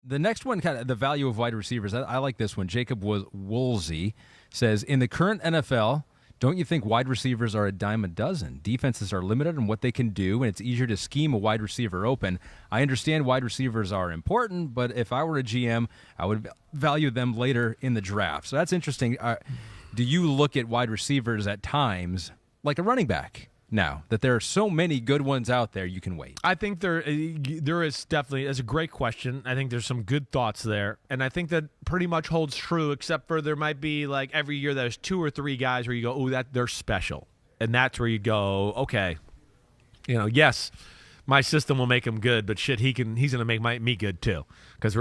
The next one, kind of the value of wide receivers. I like this one. Jacob Woolsey says, in the current NFL, don't you think wide receivers are a dime a dozen? Defenses are limited on what they can do, and it's easier to scheme a wide receiver open. I understand wide receivers are important, but if I were a GM, I would value them later in the draft. So that's interesting. Do you look at wide receivers at times like a running back now, that there are so many good ones out there you can wait? I think there is definitely, it's a great question. I think there's some good thoughts there, and I think that pretty much holds true, except for there might be like every year there's 2 or 3 guys where you go, oh, that they're special, and that's where you go, okay, yes, my system will make him good, but shit, he's gonna make me good too, because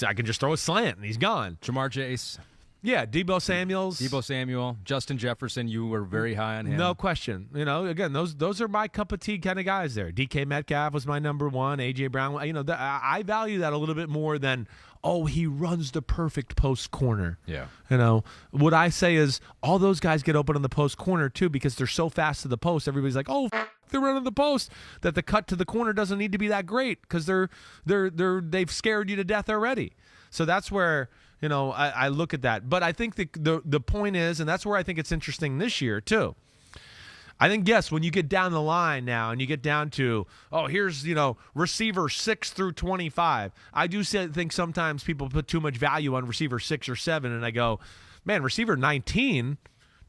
I can just throw a slant and he's gone. Jamar Chase. Yeah, Deebo Samuel, Justin Jefferson, you were very high on him. No question. Again, those are my cup of tea kind of guys there. DK Metcalf was my number 1. A.J. Brown, I value that a little bit more than, he runs the perfect post corner. Yeah. What I say is all those guys get open on the post corner too, because they're so fast to the post. Everybody's like, they're running the post, that the cut to the corner doesn't need to be that great because they've scared you to death already. So that's where I look at that. But I think the point is, and that's where I think it's interesting this year too. I think, yes, when you get down the line now and you get down to, here's, receiver 6 through 25, I do think sometimes people put too much value on receiver 6 or 7, and I go, man, receiver 19,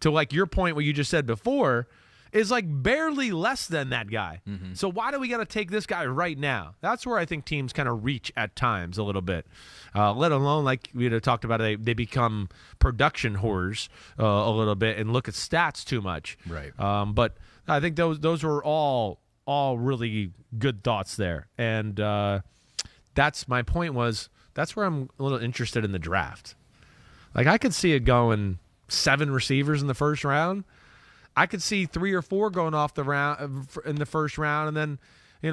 to like your point what you just said before, is like barely less than that guy. Mm-hmm. So why do we got to take this guy right now? That's where I think teams kind of reach at times a little bit. Let alone, like we had talked about, they become production whores a little bit and look at stats too much. Right. But I think those were all really good thoughts there. And that's my point was, that's where I'm a little interested in the draft. Like I could see it going 7 receivers in the first round. I could see 3 or 4 going off the round in the first round, and then,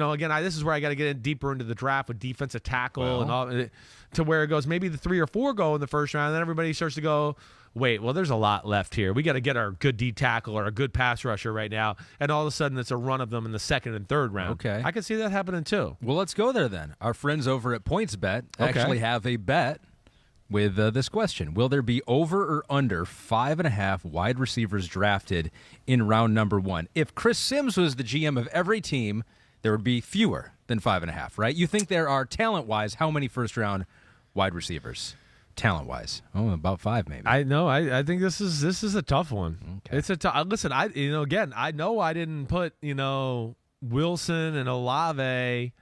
again, this is where I got to get deeper into the draft with defensive tackle and all, to where it goes. Maybe the 3 or 4 go in the first round, and then everybody starts to go, wait, well, there's a lot left here. We got to get our good D tackle or a good pass rusher right now, and all of a sudden it's a run of them in the 2nd and 3rd round. Okay, I could see that happening too. Well, let's go there then. Our friends over at PointsBet actually have a bet with this question. Will there be over or under 5.5 wide receivers drafted in round number 1? If Chris Simms was the GM of every team, there would be fewer than 5.5, right? You think there are, talent-wise, how many first-round wide receivers? Talent-wise, about 5 maybe. I know. I think this is a tough one. Okay. It's a tough. Listen, again, I know I didn't put Wilson and Olave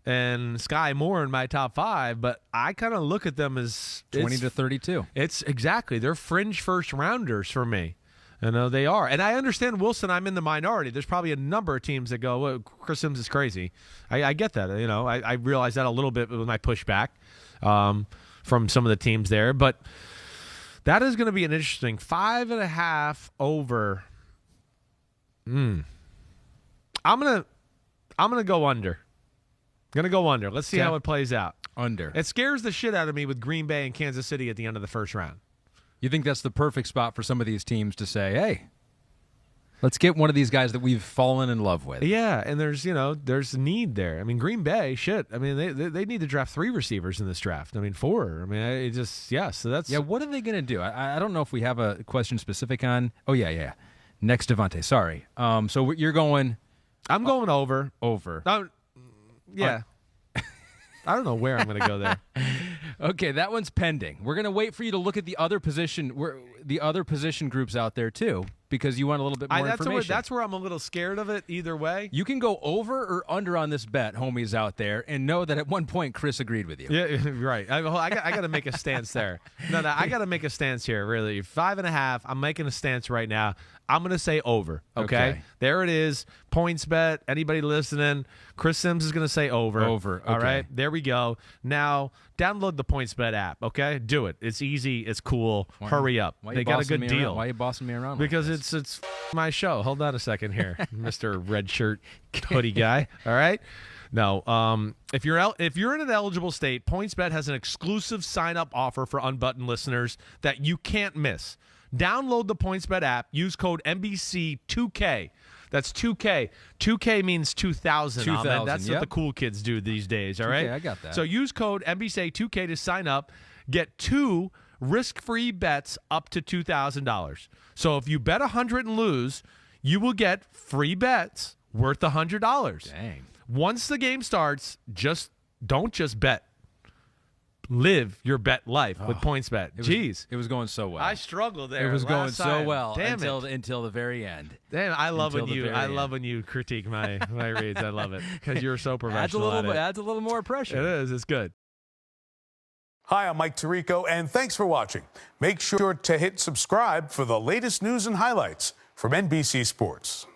and Sky Moore in my top 5, but I kind of look at them as 20 to 32. It's exactly. They're fringe first rounders for me. They are. And I understand Wilson, I'm in the minority. There's probably a number of teams that go, well, Chris Simms is crazy. I get that. I realize that a little bit with my pushback from some of the teams there. But that is going to be an interesting 5.5 over. I'm gonna go under. Going to go under. Let's see how it plays out. Under. It scares the shit out of me with Green Bay and Kansas City at the end of the first round. You think that's the perfect spot for some of these teams to say, hey, let's get one of these guys that we've fallen in love with. Yeah, and there's need there. I mean, Green Bay, they need to draft 3 receivers in this draft. 4. So that's... Yeah, what are they going to do? I don't know if we have a question specific on... Oh, yeah. Next Devontae, sorry. So you're going... I'm going over. Over. Yeah. I don't know where I'm going to go there. Okay, that one's pending. We're going to wait for you to look at the other position groups out there too, because you want a little bit more information. That's where I'm a little scared of it either way. You can go over or under on this bet, homies out there, and know that at one point Chris agreed with you. Yeah, right. I got to make a stance there. No, I got to make a stance here, really. 5.5, I'm making a stance right now. I'm going to say over, okay? There it is. PointsBet, anybody listening, Chris Simms is going to say over. Over, okay. All right, there we go. Now, download the PointsBet app, okay? Do it. It's easy. It's cool. Hurry up. They got a good deal. Why are you bossing me around? Because it's my show. Hold on a second here, Mr. Red Shirt hoodie guy. All right? No, if you're in an eligible state, PointsBet has an exclusive sign-up offer for Unbuttoned listeners that you can't miss. Download the PointsBet app. Use code NBC2K. That's 2K. 2K means 2000. 2000, Ahmed. That's yep. what the cool kids do these days, all right? I got that. So use code NBC2K to sign up. Get 2 risk-free bets up to $2,000. So if you bet 100 and lose, you will get free bets worth $100. Dang. Once the game starts, don't just bet. Live your bet life with PointsBet. Jeez. It was going so well. I struggled there. It was going last so time. well Damn until the very end. Damn, I love Until the very end. when you critique my reads. I love it because you're so professional. Adds a little more pressure. It is. It's good. Hi, I'm Mike Tirico, and thanks for watching. Make sure to hit subscribe for the latest news and highlights from NBC Sports.